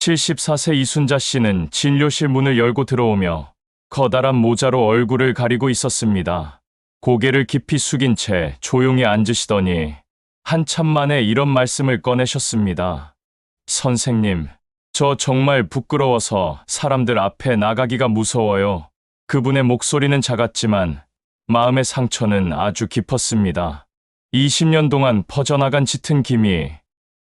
74세 이순자 씨는 진료실 문을 열고 들어오며 커다란 모자로 얼굴을 가리고 있었습니다. 고개를 깊이 숙인 채 조용히 앉으시더니 한참 만에 이런 말씀을 꺼내셨습니다. 선생님, 저 정말 부끄러워서 사람들 앞에 나가기가 무서워요. 그분의 목소리는 작았지만 마음의 상처는 아주 깊었습니다. 20년 동안 퍼져나간 짙은 김이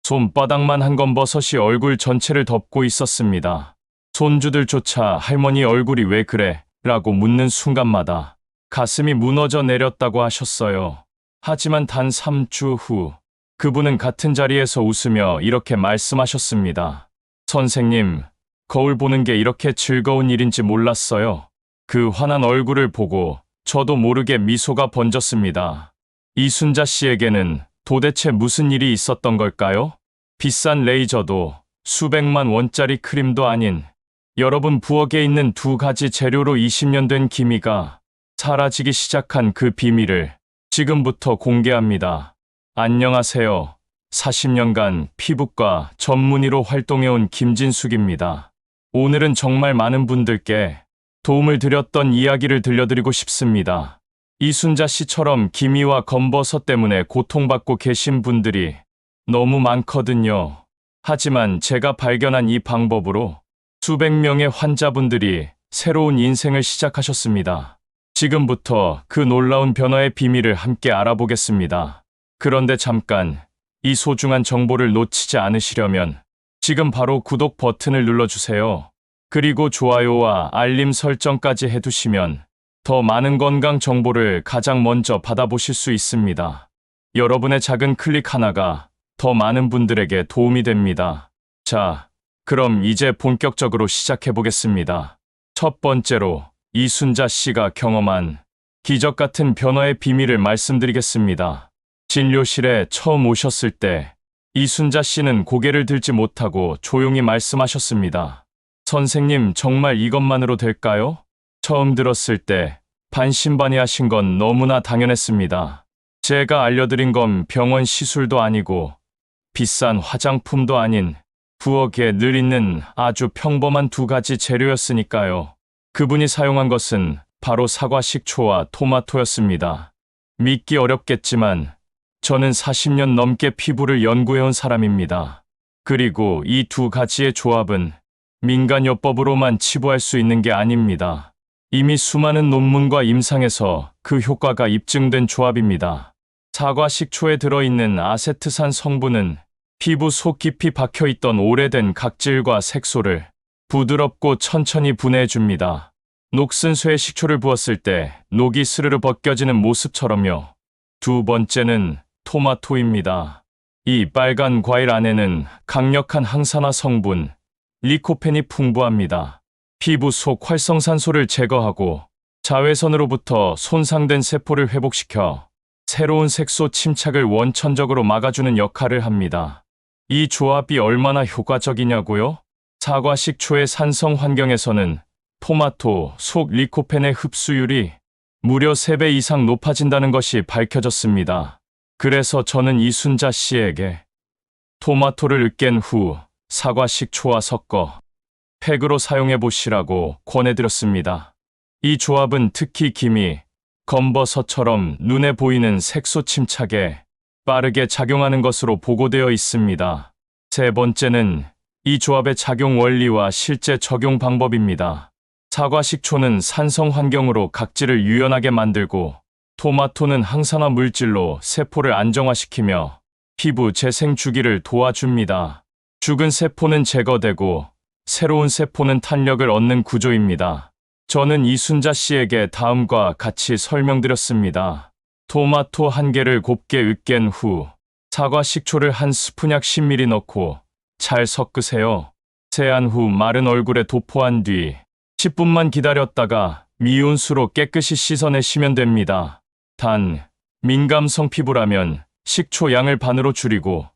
손바닥만 한 검버섯이 얼굴 전체를 덮고 있었습니다. 손주들조차 할머니 얼굴이 왜 그래? 라고 묻는 순간마다 가슴이 무너져 내렸다고 하셨어요. 하지만 단 3주 후 그분은 같은 자리에서 웃으며 이렇게 말씀하셨습니다. 선생님, 거울 보는 게 이렇게 즐거운 일인지 몰랐어요. 그 환한 얼굴을 보고 저도 모르게 미소가 번졌습니다. 이순자 씨에게는 도대체 무슨 일이 있었던 걸까요? 비싼 레이저도 수백만 원짜리 크림도 아닌 여러분 부엌에 있는 두 가지 재료로 20년 된 기미가 사라지기 시작한 그 비밀을 지금부터 공개합니다. 안녕하세요. 40년간 피부과 전문의로 활동해온 김진숙입니다. 오늘은 정말 많은 분들께 도움을 드렸던 이야기를 들려드리고 싶습니다. 이순자 씨처럼 기미와 검버섯 때문에 고통받고 계신 분들이 너무 많거든요. 하지만 제가 발견한 이 방법으로 수백 명의 환자분들이 새로운 인생을 시작하셨습니다. 지금부터 그 놀라운 변화의 비밀을 함께 알아보겠습니다. 그런데 잠깐, 이 소중한 정보를 놓치지 않으시려면 지금 바로 구독 버튼을 눌러주세요. 그리고 좋아요와 알림 설정까지 해두시면 더 많은 건강 정보를 가장 먼저 받아보실 수 있습니다. 여러분의 작은 클릭 하나가 더 많은 분들에게 도움이 됩니다. 자, 그럼 이제 본격적으로 시작해 보겠습니다. 첫 번째로 이순자 씨가 경험한 기적 같은 변화의 비밀을 말씀드리겠습니다. 진료실에 처음 오셨을 때 이순자 씨는 고개를 들지 못하고 조용히 말씀하셨습니다. 선생님, 정말 이것만으로 될까요? 처음 들었을 때 반신반의하신 건 너무나 당연했습니다. 제가 알려드린 건 병원 시술도 아니고 비싼 화장품도 아닌 부엌에 늘 있는 아주 평범한 두 가지 재료였으니까요. 그분이 사용한 것은 바로 사과 식초와 토마토였습니다. 믿기 어렵겠지만 저는 40년 넘게 피부를 연구해온 사람입니다. 그리고 이 두 가지의 조합은 민간요법으로만 치부할 수 있는 게 아닙니다. 이미 수많은 논문과 임상에서 그 효과가 입증된 조합입니다. 사과 식초에 들어있는 아세트산 성분은 피부 속 깊이 박혀있던 오래된 각질과 색소를 부드럽고 천천히 분해해줍니다. 녹슨 쇠에 식초를 부었을 때 녹이 스르르 벗겨지는 모습처럼요. 두 번째는 토마토입니다. 이 빨간 과일 안에는 강력한 항산화 성분, 리코펜이 풍부합니다. 피부 속 활성산소를 제거하고 자외선으로부터 손상된 세포를 회복시켜 새로운 색소 침착을 원천적으로 막아주는 역할을 합니다. 이 조합이 얼마나 효과적이냐고요? 사과 식초의 산성 환경에서는 토마토 속 리코펜의 흡수율이 무려 3배 이상 높아진다는 것이 밝혀졌습니다. 그래서 저는 이순자 씨에게 토마토를 으깬 후 사과 식초와 섞어 팩으로 사용해 보시라고 권해드렸습니다. 이 조합은 특히 기미, 검버섯처럼 눈에 보이는 색소 침착에 빠르게 작용하는 것으로 보고되어 있습니다. 세 번째는 이 조합의 작용 원리와 실제 적용 방법입니다. 사과 식초는 산성 환경으로 각질을 유연하게 만들고 토마토는 항산화 물질로 세포를 안정화시키며 피부 재생 주기를 도와줍니다. 죽은 세포는 제거되고 새로운 세포는 탄력을 얻는 구조입니다. 저는 이순자 씨에게 다음과 같이 설명드렸습니다. 토마토 1개를 곱게 으깬 후 사과 식초를 한 스푼약 10ml 넣고 잘 섞으세요. 세안 후 마른 얼굴에 도포한 뒤 10분만 기다렸다가 미온 수로 깨끗이 씻어내시면 됩니다. 단, 민감성 피부라면 식초 양을 반으로 줄이고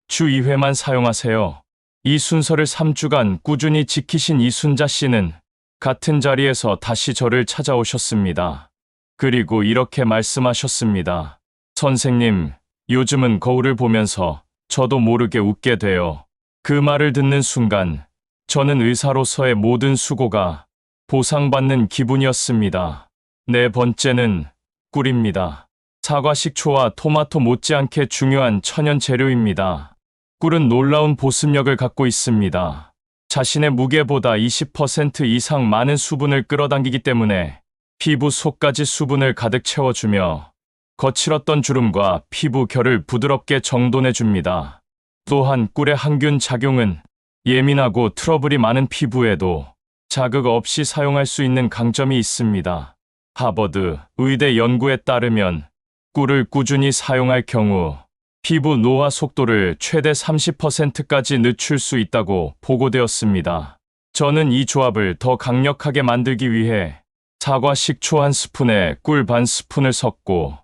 주 2회만 사용하세요. 이 순서를 3주간 꾸준히 지키신 이순자 씨는 같은 자리에서 다시 저를 찾아오셨습니다. 그리고 이렇게 말씀하셨습니다. 선생님, 요즘은 거울을 보면서 저도 모르게 웃게 돼요. 그 말을 듣는 순간 저는 의사로서의 모든 수고가 보상받는 기분이었습니다. 네 번째는 꿀입니다. 사과 식초와 토마토 못지않게 중요한 천연 재료입니다. 꿀은 놀라운 보습력을 갖고 있습니다. 자신의 무게보다 20% 이상 많은 수분을 끌어당기기 때문에 피부 속까지 수분을 가득 채워주며 거칠었던 주름과 피부 결을 부드럽게 정돈해줍니다. 또한 꿀의 항균 작용은 예민하고 트러블이 많은 피부에도 자극 없이 사용할 수 있는 강점이 있습니다. 하버드 의대 연구에 따르면 꿀을 꾸준히 사용할 경우 피부 노화 속도를 최대 30%까지 늦출 수 있다고 보고되었습니다. 저는 이 조합을 더 강력하게 만들기 위해 사과 식초 한 스푼에 꿀 반 스푼을 섞고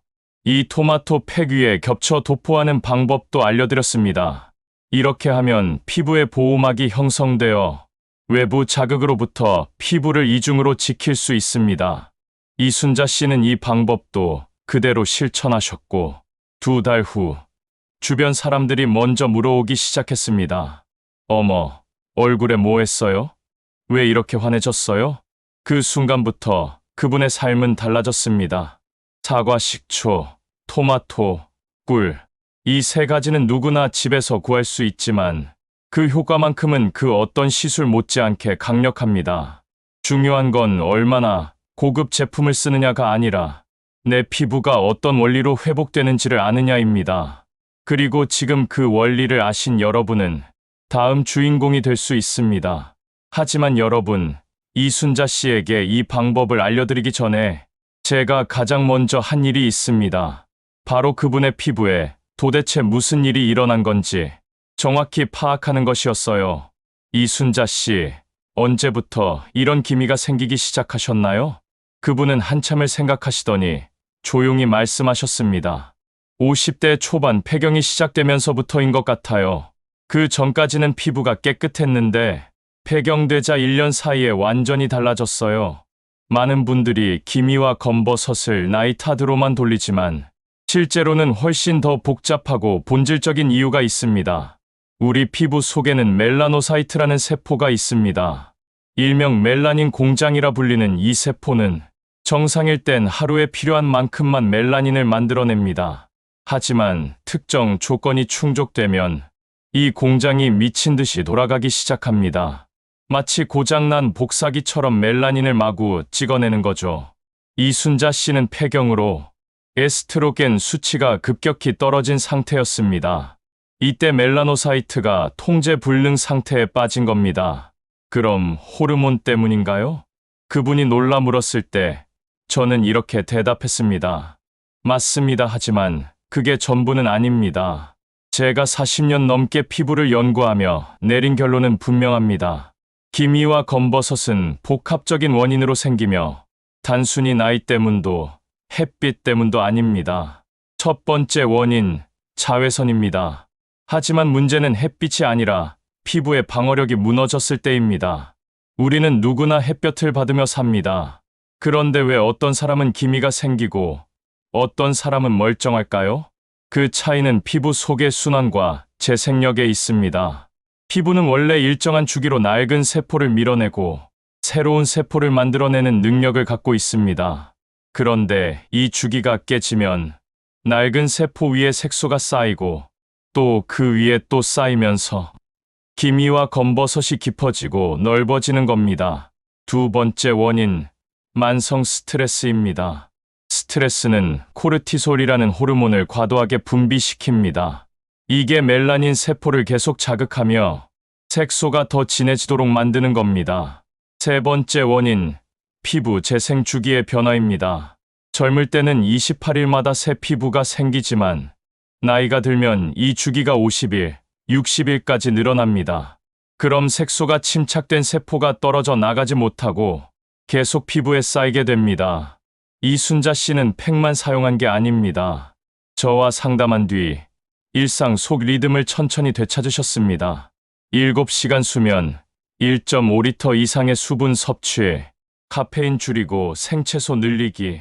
이 토마토 팩 위에 겹쳐 도포하는 방법도 알려드렸습니다. 이렇게 하면 피부의 보호막이 형성되어 외부 자극으로부터 피부를 이중으로 지킬 수 있습니다. 이순자 씨는 이 방법도 그대로 실천하셨고 2달 후 주변 사람들이 먼저 물어오기 시작했습니다. 어머, 얼굴에 뭐 했어요? 왜 이렇게 환해졌어요? 그 순간부터 그분의 삶은 달라졌습니다. 사과 식초, 토마토, 꿀. 이 세 가지는 누구나 집에서 구할 수 있지만 그 효과만큼은 그 어떤 시술 못지않게 강력합니다. 중요한 건 얼마나 고급 제품을 쓰느냐가 아니라 내 피부가 어떤 원리로 회복되는지를 아느냐입니다. 그리고 지금 그 원리를 아신 여러분은 다음 주인공이 될 수 있습니다. 하지만 여러분, 이순자 씨에게 이 방법을 알려드리기 전에 제가 가장 먼저 한 일이 있습니다. 바로 그분의 피부에 도대체 무슨 일이 일어난 건지 정확히 파악하는 것이었어요. 이순자 씨, 언제부터 이런 기미가 생기기 시작하셨나요? 그분은 한참을 생각하시더니 조용히 말씀하셨습니다. 50대 초반 폐경이 시작되면서부터인 것 같아요. 그 전까지는 피부가 깨끗했는데 폐경되자 1년 사이에 완전히 달라졌어요. 많은 분들이 기미와 검버섯을 나이 탓으로만 돌리지만 실제로는 훨씬 더 복잡하고 본질적인 이유가 있습니다. 우리 피부 속에는 멜라노사이트라는 세포가 있습니다. 일명 멜라닌 공장이라 불리는 이 세포는 정상일 땐 하루에 필요한 만큼만 멜라닌을 만들어냅니다. 하지만 특정 조건이 충족되면 이 공장이 미친 듯이 돌아가기 시작합니다. 마치 고장난 복사기처럼 멜라닌을 마구 찍어내는 거죠. 이순자 씨는 폐경으로 에스트로겐 수치가 급격히 떨어진 상태였습니다. 이때 멜라노사이트가 통제 불능 상태에 빠진 겁니다. 그럼 호르몬 때문인가요? 그분이 놀라 물었을 때 저는 이렇게 대답했습니다. 맞습니다. 하지만 그게 전부는 아닙니다. 제가 40년 넘게 피부를 연구하며 내린 결론은 분명합니다. 기미와 검버섯은 복합적인 원인으로 생기며 단순히 나이 때문도 햇빛 때문도 아닙니다. 첫 번째 원인, 자외선입니다. 하지만 문제는 햇빛이 아니라 피부의 방어력이 무너졌을 때입니다. 우리는 누구나 햇볕을 받으며 삽니다. 그런데 왜 어떤 사람은 기미가 생기고 어떤 사람은 멀쩡할까요? 그 차이는 피부 속의 순환과 재생력에 있습니다. 피부는 원래 일정한 주기로 낡은 세포를 밀어내고 새로운 세포를 만들어내는 능력을 갖고 있습니다. 그런데 이 주기가 깨지면 낡은 세포 위에 색소가 쌓이고 또 그 위에 또 쌓이면서 기미와 검버섯이 깊어지고 넓어지는 겁니다. 두 번째 원인, 만성 스트레스입니다. 스트레스는 코르티솔이라는 호르몬을 과도하게 분비시킵니다. 이게 멜라닌 세포를 계속 자극하며 색소가 더 진해지도록 만드는 겁니다. 세 번째 원인, 피부 재생 주기의 변화입니다. 젊을 때는 28일마다 새 피부가 생기지만 나이가 들면 이 주기가 50일, 60일까지 늘어납니다. 그럼 색소가 침착된 세포가 떨어져 나가지 못하고 계속 피부에 쌓이게 됩니다. 이순자 씨는 팩만 사용한 게 아닙니다. 저와 상담한 뒤 일상 속 리듬을 천천히 되찾으셨습니다. 7시간 수면, 1.5리터 이상의 수분 섭취, 카페인 줄이고 생채소 늘리기,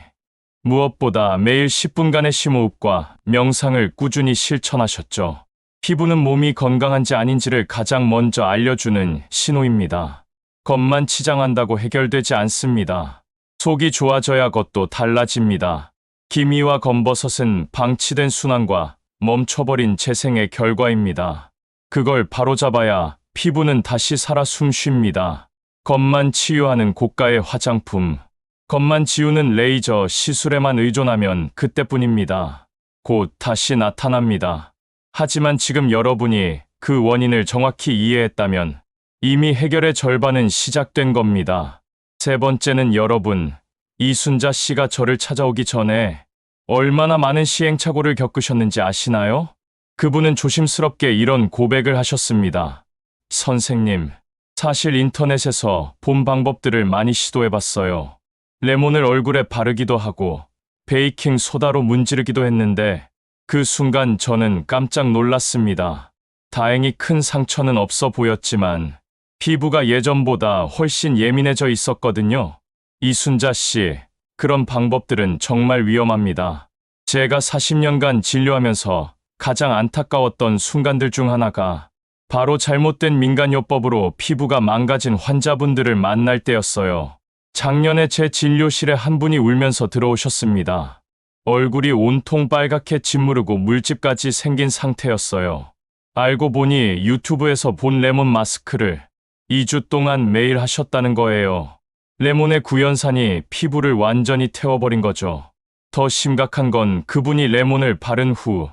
무엇보다 매일 10분간의 심호흡과 명상을 꾸준히 실천하셨죠. 피부는 몸이 건강한지 아닌지를 가장 먼저 알려주는 신호입니다. 겉만 치장한다고 해결되지 않습니다. 속이 좋아져야 겉도 달라집니다. 기미와 검버섯은 방치된 순환과 멈춰버린 재생의 결과입니다. 그걸 바로잡아야 피부는 다시 살아 숨쉽니다. 겉만 치유하는 고가의 화장품, 겉만 지우는 레이저 시술에만 의존하면 그때뿐입니다. 곧 다시 나타납니다. 하지만 지금 여러분이 그 원인을 정확히 이해했다면 이미 해결의 절반은 시작된 겁니다. 세 번째는 여러분, 이순자 씨가 저를 찾아오기 전에 얼마나 많은 시행착오를 겪으셨는지 아시나요? 그분은 조심스럽게 이런 고백을 하셨습니다. 선생님, 사실 인터넷에서 본 방법들을 많이 시도해봤어요. 레몬을 얼굴에 바르기도 하고 베이킹 소다로 문지르기도 했는데 그 순간 저는 깜짝 놀랐습니다. 다행히 큰 상처는 없어 보였지만 피부가 예전보다 훨씬 예민해져 있었거든요. 이순자 씨, 그런 방법들은 정말 위험합니다. 제가 40년간 진료하면서 가장 안타까웠던 순간들 중 하나가 바로 잘못된 민간요법으로 피부가 망가진 환자분들을 만날 때였어요. 작년에 제 진료실에 한 분이 울면서 들어오셨습니다. 얼굴이 온통 빨갛게 짓무르고 물집까지 생긴 상태였어요. 알고 보니 유튜브에서 본 레몬 마스크를 2주 동안 매일 하셨다는 거예요. 레몬의 구연산이 피부를 완전히 태워버린 거죠. 더 심각한 건 그분이 레몬을 바른 후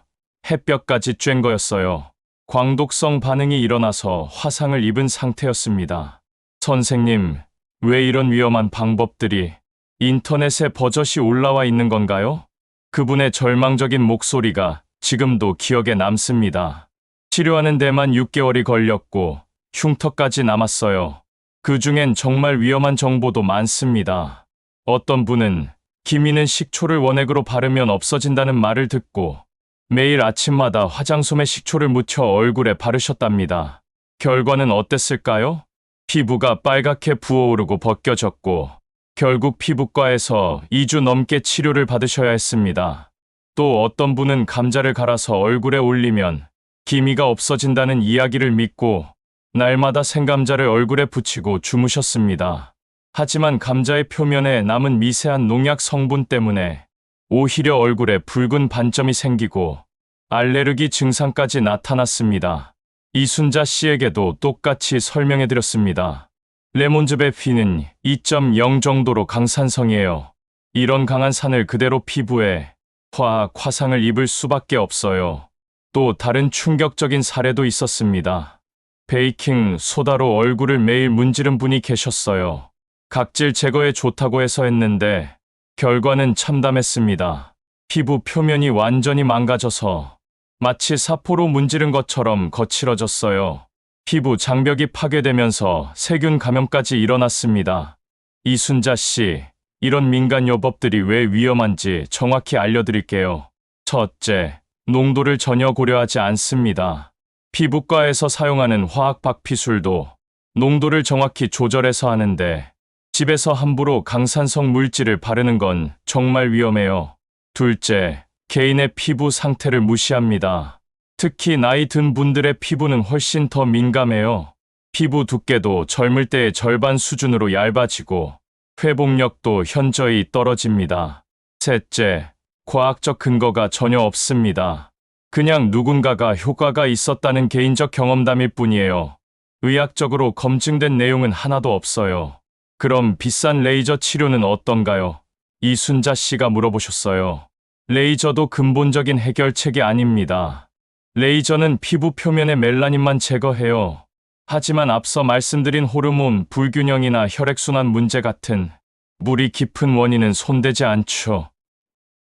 햇볕까지 쬐은 거였어요. 광독성 반응이 일어나서 화상을 입은 상태였습니다. 선생님, 왜 이런 위험한 방법들이 인터넷에 버젓이 올라와 있는 건가요? 그분의 절망적인 목소리가 지금도 기억에 남습니다. 치료하는 데만 6개월이 걸렸고 흉터까지 남았어요. 그 중엔 정말 위험한 정보도 많습니다. 어떤 분은 기미는 식초를 원액으로 바르면 없어진다는 말을 듣고 매일 아침마다 화장솜에 식초를 묻혀 얼굴에 바르셨답니다. 결과는 어땠을까요? 피부가 빨갛게 부어오르고 벗겨졌고 결국 피부과에서 2주 넘게 치료를 받으셔야 했습니다. 또 어떤 분은 감자를 갈아서 얼굴에 올리면 기미가 없어진다는 이야기를 믿고 날마다 생감자를 얼굴에 붙이고 주무셨습니다. 하지만 감자의 표면에 남은 미세한 농약 성분 때문에 오히려 얼굴에 붉은 반점이 생기고 알레르기 증상까지 나타났습니다. 이순자 씨에게도 똑같이 설명해드렸습니다. 레몬즙의 피는 2.0 정도로 강산성이에요. 이런 강한 산을 그대로 피부에 화학 화상을 입을 수밖에 없어요. 또 다른 충격적인 사례도 있었습니다. 베이킹 소다로 얼굴을 매일 문지른 분이 계셨어요. 각질 제거에 좋다고 해서 했는데 결과는 참담했습니다. 피부 표면이 완전히 망가져서 마치 사포로 문지른 것처럼 거칠어졌어요. 피부 장벽이 파괴되면서 세균 감염까지 일어났습니다. 이순자 씨, 이런 민간요법들이 왜 위험한지 정확히 알려드릴게요. 첫째, 농도를 전혀 고려하지 않습니다. 피부과에서 사용하는 화학 박피술도 농도를 정확히 조절해서 하는데 집에서 함부로 강산성 물질을 바르는 건 정말 위험해요. 둘째, 개인의 피부 상태를 무시합니다. 특히 나이 든 분들의 피부는 훨씬 더 민감해요. 피부 두께도 젊을 때의 절반 수준으로 얇아지고 회복력도 현저히 떨어집니다. 셋째, 과학적 근거가 전혀 없습니다. 그냥 누군가가 효과가 있었다는 개인적 경험담일 뿐이에요. 의학적으로 검증된 내용은 하나도 없어요. 그럼 비싼 레이저 치료는 어떤가요? 이순자 씨가 물어보셨어요. 레이저도 근본적인 해결책이 아닙니다. 레이저는 피부 표면의 멜라닌만 제거해요. 하지만 앞서 말씀드린 호르몬 불균형이나 혈액순환 문제 같은 물이 깊은 원인은 손대지 않죠.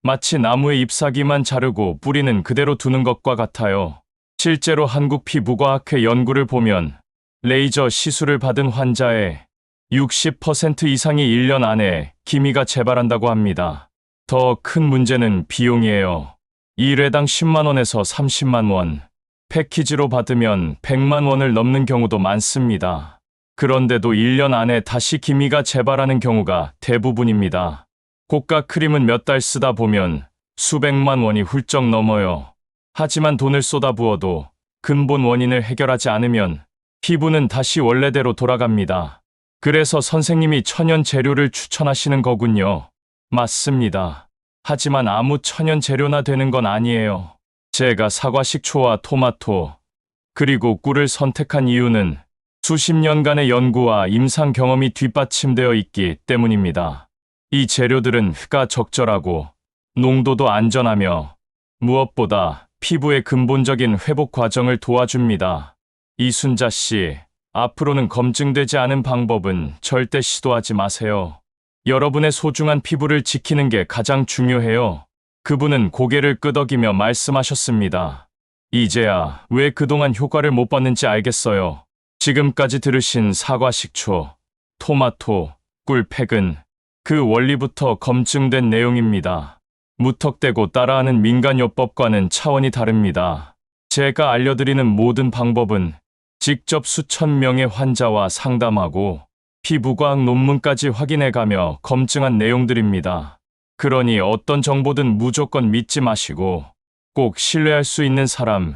마치 나무의 잎사귀만 자르고 뿌리는 그대로 두는 것과 같아요. 실제로 한국 피부과학회 연구를 보면 레이저 시술을 받은 환자의 60% 이상이 1년 안에 기미가 재발한다고 합니다. 더 큰 문제는 비용이에요. 1회당 10만 원에서 30만 원, 패키지로 받으면 100만 원을 넘는 경우도 많습니다. 그런데도 1년 안에 다시 기미가 재발하는 경우가 대부분입니다. 고가 크림은 몇 달 쓰다 보면 수백만 원이 훌쩍 넘어요. 하지만 돈을 쏟아부어도 근본 원인을 해결하지 않으면 피부는 다시 원래대로 돌아갑니다. 그래서 선생님이 천연 재료를 추천하시는 거군요. 맞습니다. 하지만 아무 천연 재료나 되는 건 아니에요. 제가 사과 식초와 토마토, 그리고 꿀을 선택한 이유는 수십 년간의 연구와 임상 경험이 뒷받침되어 있기 때문입니다. 이 재료들은 가 적절하고 농도도 안전하며 무엇보다 피부의 근본적인 회복 과정을 도와줍니다. 이순자 씨, 앞으로는 검증되지 않은 방법은 절대 시도하지 마세요. 여러분의 소중한 피부를 지키는 게 가장 중요해요. 그분은 고개를 끄덕이며 말씀하셨습니다. 이제야 왜 그동안 효과를 못 봤는지 알겠어요. 지금까지 들으신 사과 식초, 토마토, 꿀팩은 그 원리부터 검증된 내용입니다. 무턱대고 따라하는 민간요법과는 차원이 다릅니다. 제가 알려드리는 모든 방법은 직접 수천 명의 환자와 상담하고 피부과학 논문까지 확인해가며 검증한 내용들입니다. 그러니 어떤 정보든 무조건 믿지 마시고 꼭 신뢰할 수 있는 사람,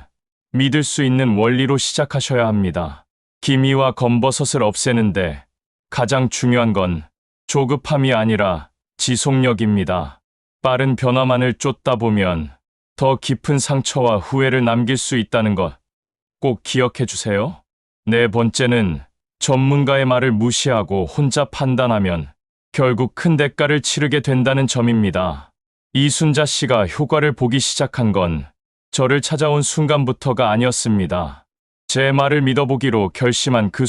믿을 수 있는 원리로 시작하셔야 합니다. 기미와 검버섯을 없애는데 가장 중요한 건 조급함이 아니라 지속력입니다. 빠른 변화만을 쫓다 보면 더 깊은 상처와 후회를 남길 수 있다는 것 꼭 기억해 주세요. 네 번째는 전문가의 말을 무시하고 혼자 판단하면 결국 큰 대가를 치르게 된다는 점입니다. 이순자 씨가 효과를 보기 시작한 건 저를 찾아온 순간부터가 아니었습니다. 제 말을 믿어보기로 결심한 그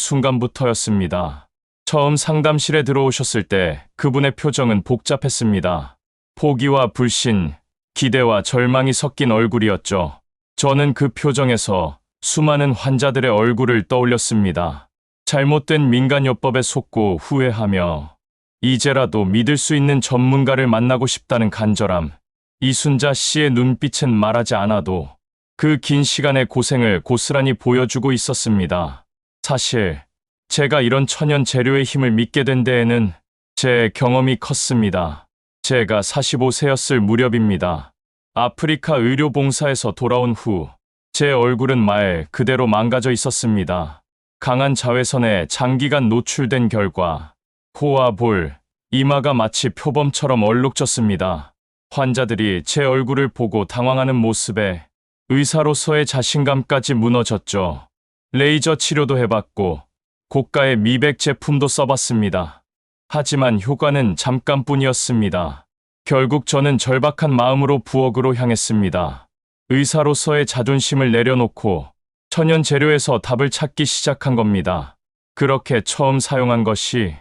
순간부터였습니다. 처음 상담실에 들어오셨을 때 그분의 표정은 복잡했습니다. 포기와 불신, 기대와 절망이 섞인 얼굴이었죠. 저는 그 표정에서 수많은 환자들의 얼굴을 떠올렸습니다. 잘못된 민간요법에 속고 후회하며 이제라도 믿을 수 있는 전문가를 만나고 싶다는 간절함. 이순자 씨의 눈빛은 말하지 않아도 그 긴 시간의 고생을 고스란히 보여주고 있었습니다. 사실 제가 이런 천연 재료의 힘을 믿게 된 데에는 제 경험이 컸습니다. 제가 45세였을 무렵입니다. 아프리카 의료봉사에서 돌아온 후 제 얼굴은 말 그대로 망가져 있었습니다. 강한 자외선에 장기간 노출된 결과 코와 볼, 이마가 마치 표범처럼 얼룩졌습니다. 환자들이 제 얼굴을 보고 당황하는 모습에 의사로서의 자신감까지 무너졌죠. 레이저 치료도 해봤고 고가의 미백 제품도 써봤습니다. 하지만 효과는 잠깐뿐이었습니다. 결국 저는 절박한 마음으로 부엌으로 향했습니다. 의사로서의 자존심을 내려놓고 천연 재료에서 답을 찾기 시작한 겁니다. 그렇게 처음 사용한 것이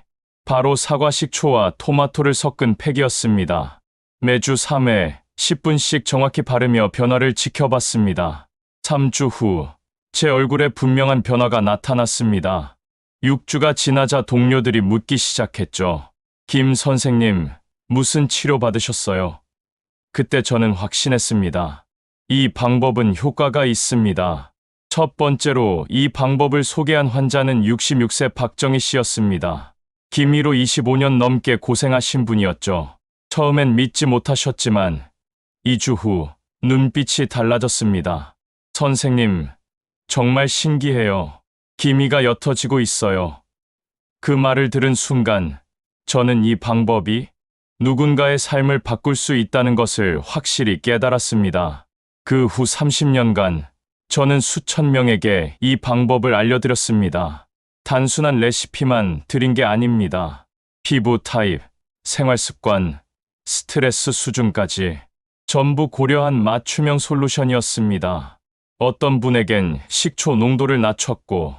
바로 사과 식초와 토마토를 섞은 팩이었습니다. 매주 3회 10분씩 정확히 바르며 변화를 지켜봤습니다. 3주 후 제 얼굴에 분명한 변화가 나타났습니다. 6주가 지나자 동료들이 묻기 시작했죠. 김 선생님, 무슨 치료 받으셨어요? 그때 저는 확신했습니다. 이 방법은 효과가 있습니다. 첫 번째로 이 방법을 소개한 환자는 66세 박정희 씨였습니다. 기미로 25년 넘게 고생하신 분이었죠. 처음엔 믿지 못하셨지만 2주 후 눈빛이 달라졌습니다. 선생님, 정말 신기해요. 기미가 옅어지고 있어요. 그 말을 들은 순간 저는 이 방법이 누군가의 삶을 바꿀 수 있다는 것을 확실히 깨달았습니다. 그 후 30년간 저는 수천 명에게 이 방법을 알려드렸습니다. 단순한 레시피만 드린 게 아닙니다. 피부 타입, 생활 습관, 스트레스 수준까지 전부 고려한 맞춤형 솔루션이었습니다. 어떤 분에겐 식초 농도를 낮췄고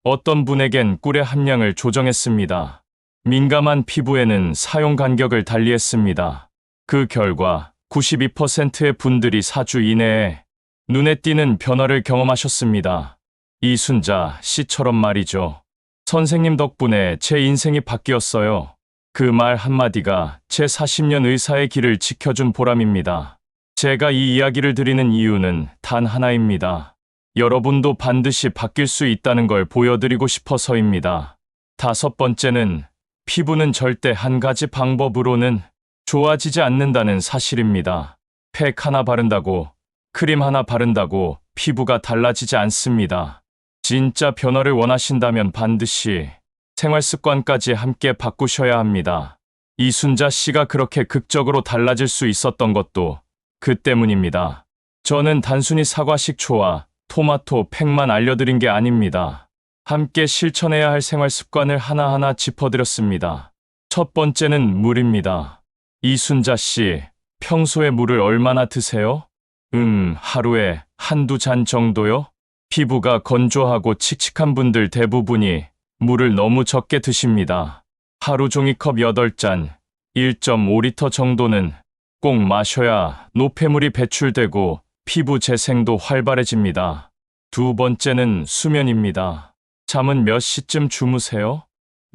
어떤 분에겐 꿀의 함량을 조정했습니다. 민감한 피부에는 사용 간격을 달리했습니다. 그 결과 92%의 분들이 4주 이내에 눈에 띄는 변화를 경험하셨습니다. 이순자 씨처럼 말이죠. 선생님 덕분에 제 인생이 바뀌었어요. 그 말 한마디가 제 40년 의사의 길을 지켜준 보람입니다. 제가 이 이야기를 드리는 이유는 단 하나입니다. 여러분도 반드시 바뀔 수 있다는 걸 보여드리고 싶어서입니다. 5번째는 피부는 절대 한 가지 방법으로는 좋아지지 않는다는 사실입니다. 팩 하나 바른다고, 크림 하나 바른다고 피부가 달라지지 않습니다. 진짜 변화를 원하신다면 반드시 생활 습관까지 함께 바꾸셔야 합니다. 이순자 씨가 그렇게 극적으로 달라질 수 있었던 것도 그 때문입니다. 저는 단순히 사과 식초와 토마토 팩만 알려드린 게 아닙니다. 함께 실천해야 할 생활 습관을 하나하나 짚어드렸습니다. 첫 번째는 물입니다. 이순자 씨, 평소에 물을 얼마나 드세요? 하루에 한두 잔 정도요? 피부가 건조하고 칙칙한 분들 대부분이 물을 너무 적게 드십니다. 하루 종이컵 8잔, 1.5리터 정도는 꼭 마셔야 노폐물이 배출되고 피부 재생도 활발해집니다. 두 번째는 수면입니다. 잠은 몇 시쯤 주무세요?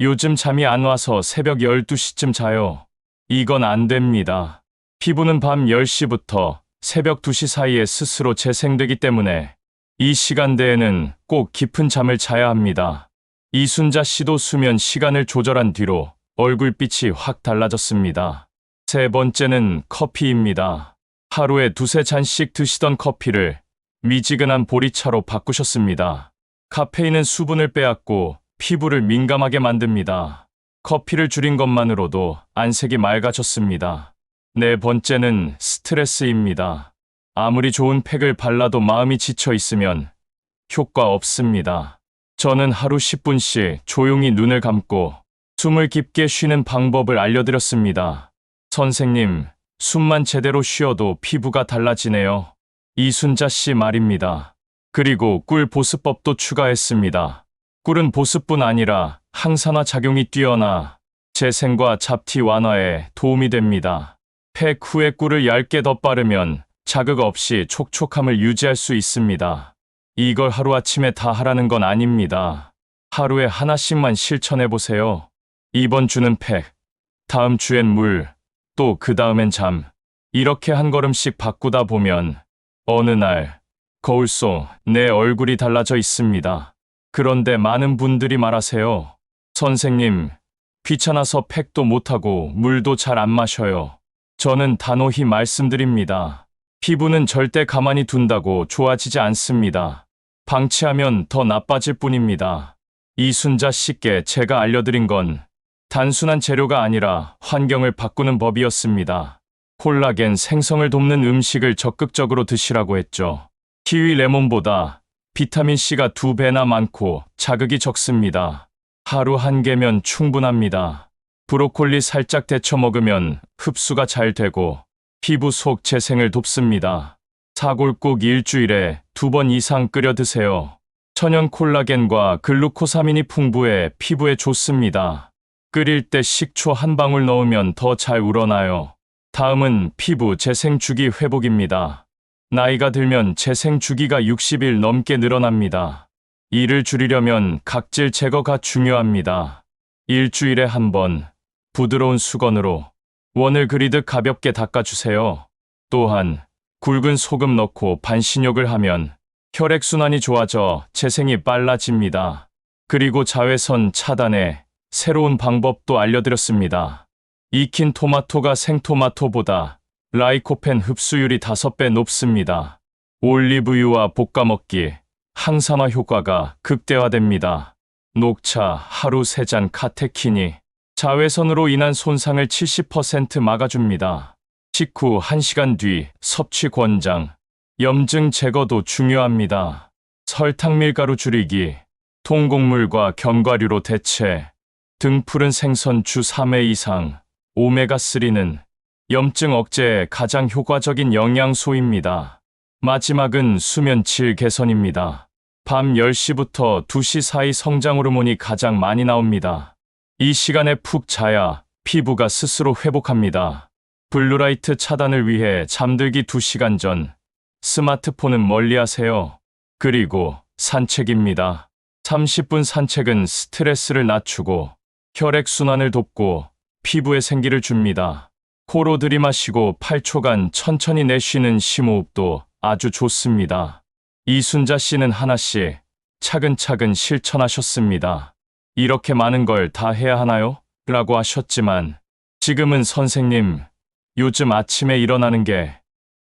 요즘 잠이 안 와서 새벽 12시쯤 자요. 이건 안 됩니다. 피부는 밤 10시부터 새벽 2시 사이에 스스로 재생되기 때문에 이 시간대에는 꼭 깊은 잠을 자야 합니다. 이순자 씨도 수면 시간을 조절한 뒤로 얼굴빛이 확 달라졌습니다. 세 번째는 커피입니다. 하루에 두세 잔씩 드시던 커피를 미지근한 보리차로 바꾸셨습니다. 카페인은 수분을 빼앗고 피부를 민감하게 만듭니다. 커피를 줄인 것만으로도 안색이 맑아졌습니다. 네 번째는 스트레스입니다. 아무리 좋은 팩을 발라도 마음이 지쳐 있으면 효과 없습니다. 저는 하루 10분씩 조용히 눈을 감고 숨을 깊게 쉬는 방법을 알려드렸습니다. 선생님, 숨만 제대로 쉬어도 피부가 달라지네요. 이순자 씨 말입니다. 그리고 꿀 보습법도 추가했습니다. 꿀은 보습뿐 아니라 항산화 작용이 뛰어나 재생과 잡티 완화에 도움이 됩니다. 팩 후에 꿀을 얇게 덧바르면 자극 없이 촉촉함을 유지할 수 있습니다. 이걸 하루아침에 다 하라는 건 아닙니다. 하루에 하나씩만 실천해보세요. 이번 주는 팩, 다음 주엔 물, 또 그 다음엔 잠. 이렇게 한 걸음씩 바꾸다 보면 어느 날 거울 속 내 얼굴이 달라져 있습니다. 그런데 많은 분들이 말하세요. 선생님, 귀찮아서 팩도 못하고 물도 잘 안 마셔요. 저는 단호히 말씀드립니다. 피부는 절대 가만히 둔다고 좋아지지 않습니다. 방치하면 더 나빠질 뿐입니다. 이순자 씨께 제가 알려드린 건 단순한 재료가 아니라 환경을 바꾸는 법이었습니다. 콜라겐 생성을 돕는 음식을 적극적으로 드시라고 했죠. 키위 레몬보다 비타민C가 2배나 많고 자극이 적습니다. 하루 1개면 충분합니다. 브로콜리 살짝 데쳐 먹으면 흡수가 잘 되고 피부 속 재생을 돕습니다. 사골국 일주일에 2번 이상 끓여 드세요. 천연 콜라겐과 글루코사민이 풍부해 피부에 좋습니다. 끓일 때 식초 한 방울 넣으면 더 잘 우러나요. 다음은 피부 재생 주기 회복입니다. 나이가 들면 재생 주기가 60일 넘게 늘어납니다. 이를 줄이려면 각질 제거가 중요합니다. 일주일에 한 번 부드러운 수건으로 원을 그리듯 가볍게 닦아주세요. 또한 굵은 소금 넣고 반신욕을 하면 혈액순환이 좋아져 재생이 빨라집니다. 그리고 자외선 차단에 새로운 방법도 알려드렸습니다. 익힌 토마토가 생토마토보다 라이코펜 흡수율이 5배 높습니다. 올리브유와 볶아 먹기, 항산화 효과가 극대화됩니다. 녹차 하루 3잔 카테킨이 자외선으로 인한 손상을 70% 막아줍니다. 식후 1시간 뒤 섭취 권장, 염증 제거도 중요합니다. 설탕 밀가루 줄이기, 통곡물과 견과류로 대체, 등푸른 생선 주 3회 이상, 오메가3는 염증 억제에 가장 효과적인 영양소입니다. 마지막은 수면 질 개선입니다. 밤 10시부터 2시 사이 성장 호르몬이 가장 많이 나옵니다. 이 시간에 푹 자야 피부가 스스로 회복합니다. 블루라이트 차단을 위해 잠들기 2시간 전 스마트폰은 멀리하세요. 그리고 산책입니다. 30분 산책은 스트레스를 낮추고 혈액순환을 돕고 피부에 생기를 줍니다. 코로 들이마시고 8초간 천천히 내쉬는 심호흡도 아주 좋습니다. 이순자 씨는 하나씩 차근차근 실천하셨습니다. 이렇게 많은 걸 다 해야 하나요? 라고 하셨지만 지금은 선생님, 요즘 아침에 일어나는 게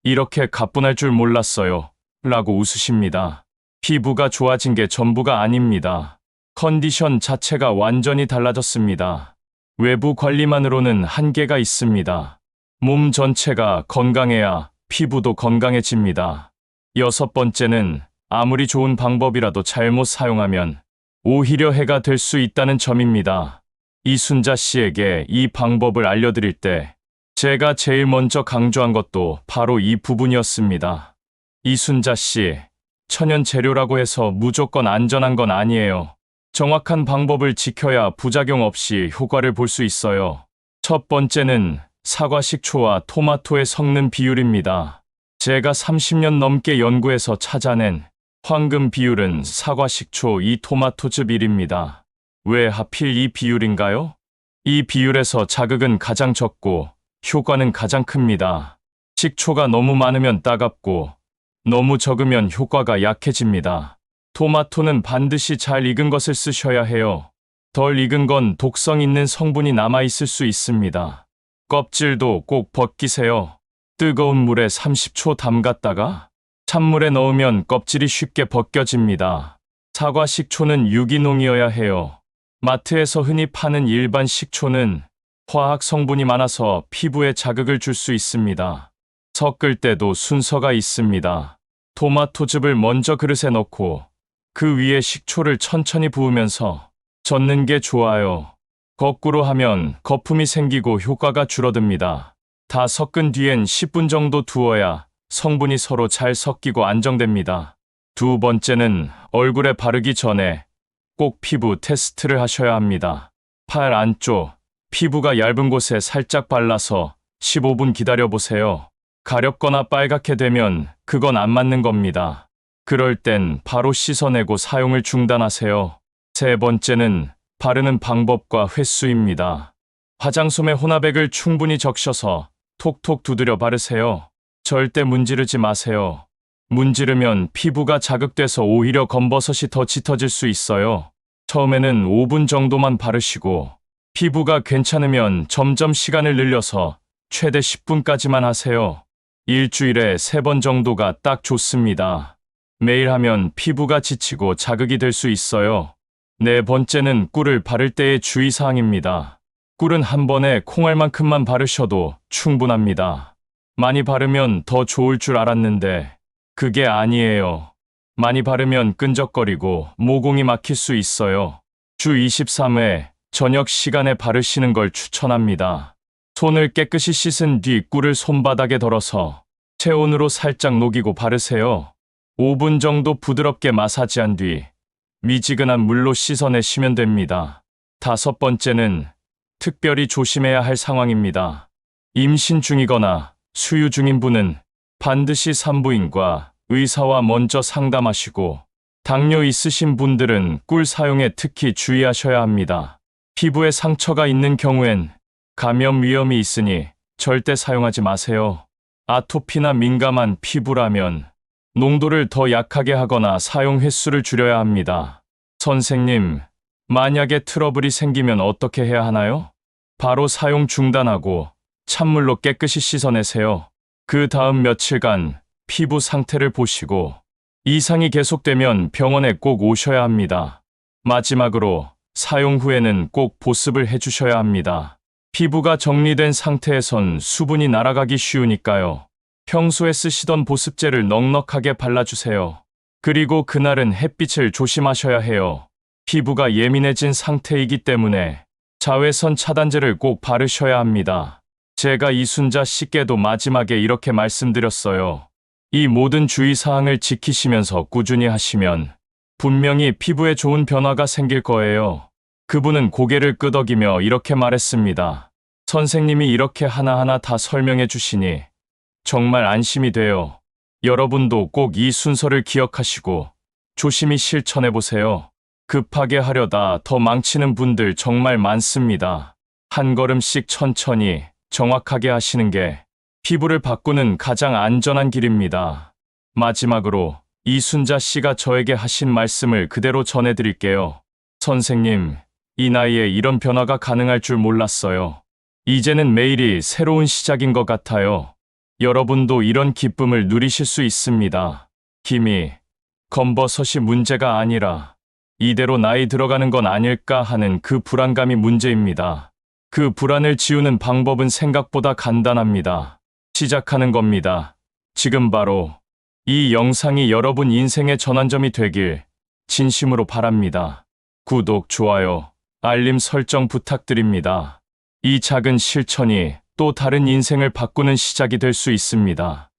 이렇게 가뿐할 줄 몰랐어요. 라고 웃으십니다. 피부가 좋아진 게 전부가 아닙니다. 컨디션 자체가 완전히 달라졌습니다. 외부 관리만으로는 한계가 있습니다. 몸 전체가 건강해야 피부도 건강해집니다. 여섯 번째는 아무리 좋은 방법이라도 잘못 사용하면 오히려 해가 될 수 있다는 점입니다. 이순자 씨에게 이 방법을 알려드릴 때 제가 제일 먼저 강조한 것도 바로 이 부분이었습니다. 이순자 씨, 천연 재료라고 해서 무조건 안전한 건 아니에요. 정확한 방법을 지켜야 부작용 없이 효과를 볼 수 있어요. 첫 번째는 사과 식초와 토마토의 섞는 비율입니다. 제가 30년 넘게 연구해서 찾아낸 황금 비율은 사과 식초 2 토마토즙 1입니다. 왜 하필 이 비율인가요? 이 비율에서 자극은 가장 적고 효과는 가장 큽니다. 식초가 너무 많으면 따갑고 너무 적으면 효과가 약해집니다. 토마토는 반드시 잘 익은 것을 쓰셔야 해요. 덜 익은 건 독성 있는 성분이 남아있을 수 있습니다. 껍질도 꼭 벗기세요. 뜨거운 물에 30초 담갔다가 찬물에 넣으면 껍질이 쉽게 벗겨집니다. 사과 식초는 유기농이어야 해요. 마트에서 흔히 파는 일반 식초는 화학 성분이 많아서 피부에 자극을 줄 수 있습니다. 섞을 때도 순서가 있습니다. 토마토즙을 먼저 그릇에 넣고 그 위에 식초를 천천히 부으면서 젓는 게 좋아요. 거꾸로 하면 거품이 생기고 효과가 줄어듭니다. 다 섞은 뒤엔 10분 정도 두어야 성분이 서로 잘 섞이고 안정됩니다. 두 번째는 얼굴에 바르기 전에 꼭 피부 테스트를 하셔야 합니다. 팔 안쪽, 피부가 얇은 곳에 살짝 발라서 15분 기다려보세요. 가렵거나 빨갛게 되면 그건 안 맞는 겁니다. 그럴 땐 바로 씻어내고 사용을 중단하세요. 세 번째는 바르는 방법과 횟수입니다. 화장솜에 혼합액을 충분히 적셔서 톡톡 두드려 바르세요. 절대 문지르지 마세요. 문지르면 피부가 자극돼서 오히려 검버섯이 더 짙어질 수 있어요. 처음에는 5분 정도만 바르시고 피부가 괜찮으면 점점 시간을 늘려서 최대 10분까지만 하세요. 일주일에 3번 정도가 딱 좋습니다. 매일 하면 피부가 지치고 자극이 될 수 있어요. 네 번째는 꿀을 바를 때의 주의사항입니다. 꿀은 한 번에 콩알만큼만 바르셔도 충분합니다. 많이 바르면 더 좋을 줄 알았는데 그게 아니에요. 많이 바르면 끈적거리고 모공이 막힐 수 있어요. 주 23회 저녁 시간에 바르시는 걸 추천합니다. 손을 깨끗이 씻은 뒤 꿀을 손바닥에 덜어서 체온으로 살짝 녹이고 바르세요. 5분 정도 부드럽게 마사지한 뒤 미지근한 물로 씻어내시면 됩니다. 다섯 번째는 특별히 조심해야 할 상황입니다. 임신 중이거나 수유 중인 분은 반드시 산부인과 의사와 먼저 상담하시고 당뇨 있으신 분들은 꿀 사용에 특히 주의하셔야 합니다. 피부에 상처가 있는 경우엔 감염 위험이 있으니 절대 사용하지 마세요. 아토피나 민감한 피부라면 농도를 더 약하게 하거나 사용 횟수를 줄여야 합니다. 선생님, 만약에 트러블이 생기면 어떻게 해야 하나요? 바로 사용 중단하고 찬물로 깨끗이 씻어내세요. 그 다음 며칠간 피부 상태를 보시고 이상이 계속되면 병원에 꼭 오셔야 합니다. 마지막으로 사용 후에는 꼭 보습을 해주셔야 합니다. 피부가 정리된 상태에선 수분이 날아가기 쉬우니까요. 평소에 쓰시던 보습제를 넉넉하게 발라주세요. 그리고 그날은 햇빛을 조심하셔야 해요. 피부가 예민해진 상태이기 때문에 자외선 차단제를 꼭 바르셔야 합니다. 제가 이순자 씨께도 마지막에 이렇게 말씀드렸어요. 이 모든 주의사항을 지키시면서 꾸준히 하시면 분명히 피부에 좋은 변화가 생길 거예요. 그분은 고개를 끄덕이며 이렇게 말했습니다. 선생님이 이렇게 하나하나 다 설명해 주시니 정말 안심이 돼요. 여러분도 꼭 이 순서를 기억하시고 조심히 실천해 보세요. 급하게 하려다 더 망치는 분들 정말 많습니다. 한 걸음씩 천천히 정확하게 하시는 게 피부를 바꾸는 가장 안전한 길입니다. 마지막으로 이순자 씨가 저에게 하신 말씀을 그대로 전해드릴게요. 선생님, 이 나이에 이런 변화가 가능할 줄 몰랐어요. 이제는 매일이 새로운 시작인 것 같아요. 여러분도 이런 기쁨을 누리실 수 있습니다. 김이, 검버섯이 문제가 아니라 이대로 나이 들어가는 건 아닐까 하는 그 불안감이 문제입니다. 그 불안을 지우는 방법은 생각보다 간단합니다. 시작하는 겁니다. 지금 바로 이 영상이 여러분 인생의 전환점이 되길 진심으로 바랍니다. 구독, 좋아요, 알림 설정 부탁드립니다. 이 작은 실천이 또 다른 인생을 바꾸는 시작이 될 수 있습니다.